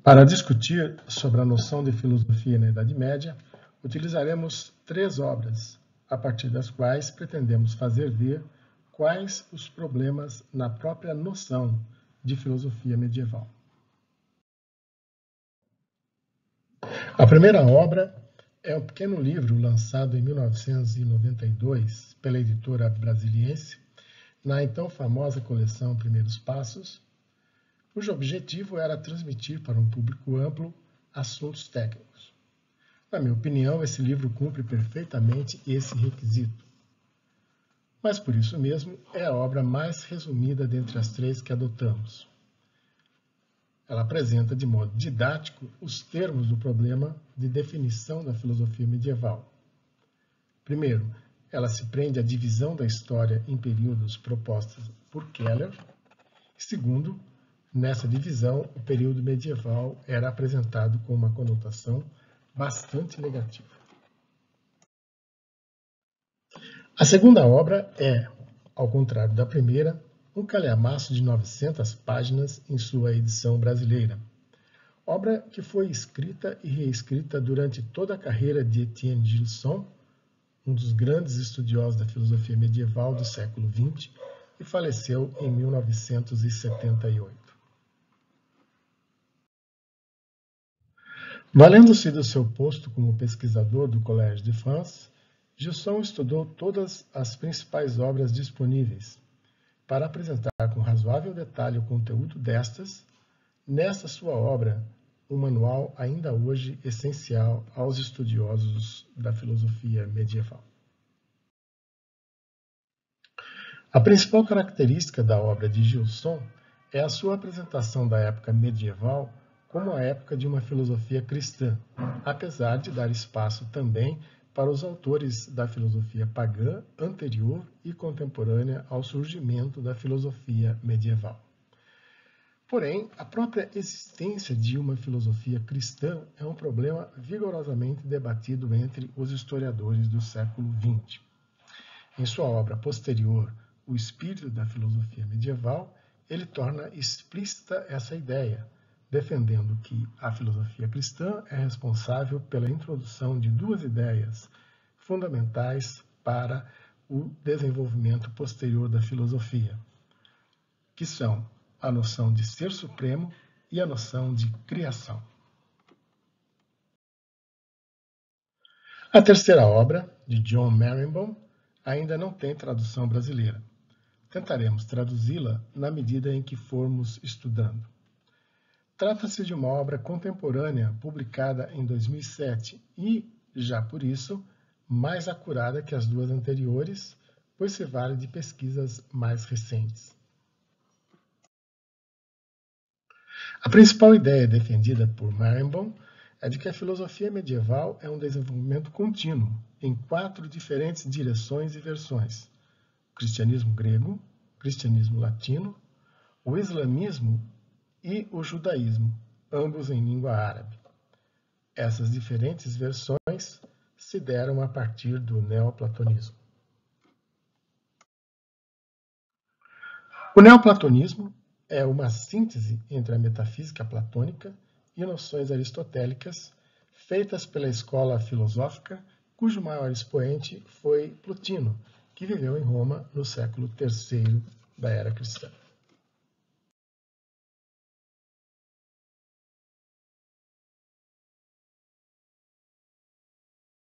Para discutir sobre a noção de filosofia na Idade Média, utilizaremos 3 obras, a partir das quais pretendemos fazer ver quais os problemas na própria noção de filosofia medieval. A primeira obra é um pequeno livro lançado em 1992 pela editora Brasiliense, na então famosa coleção Primeiros Passos, cujo objetivo era transmitir para um público amplo assuntos técnicos. Na minha opinião, esse livro cumpre perfeitamente esse requisito. Mas por isso mesmo é a obra mais resumida dentre as 3 que adotamos. Ela apresenta de modo didático os termos do problema de definição da filosofia medieval. Primeiro, ela se prende à divisão da história em períodos propostas por Keller. Segundo, nessa divisão, o período medieval era apresentado com uma conotação bastante negativa. A segunda obra é, ao contrário da primeira, um calhamaço de 900 páginas em sua edição brasileira. Obra que foi escrita e reescrita durante toda a carreira de Étienne Gilson, um dos grandes estudiosos da filosofia medieval do século XX, e faleceu em 1978. Valendo-se do seu posto como pesquisador do Collège de France, Gilson estudou todas as principais obras disponíveis, para apresentar com razoável detalhe o conteúdo destas, nessa sua obra, um manual ainda hoje essencial aos estudiosos da filosofia medieval. A principal característica da obra de Gilson é a sua apresentação da época medieval como a época de uma filosofia cristã, apesar de dar espaço também para os autores da filosofia pagã anterior e contemporânea ao surgimento da filosofia medieval. Porém, a própria existência de uma filosofia cristã é um problema vigorosamente debatido entre os historiadores do século XX. Em sua obra posterior, O Espírito da Filosofia Medieval, ele torna explícita essa ideia, defendendo que a filosofia cristã é responsável pela introdução de 2 ideias fundamentais para o desenvolvimento posterior da filosofia, que são a noção de ser supremo e a noção de criação. A terceira obra, de John Merenbaum, ainda não tem tradução brasileira. Tentaremos traduzi-la na medida em que formos estudando. Trata-se de uma obra contemporânea publicada em 2007 e, já por isso, mais acurada que as 2 anteriores, pois se vale de pesquisas mais recentes. A principal ideia defendida por Merenbaum é de que a filosofia medieval é um desenvolvimento contínuo em 4 diferentes direções e versões: o cristianismo grego, o cristianismo latino, o islamismo e o judaísmo, ambos em língua árabe. Essas diferentes versões se deram a partir do neoplatonismo. O neoplatonismo é uma síntese entre a metafísica platônica e noções aristotélicas feitas pela escola filosófica, cujo maior expoente foi Plotino, que viveu em Roma no século III da era cristã.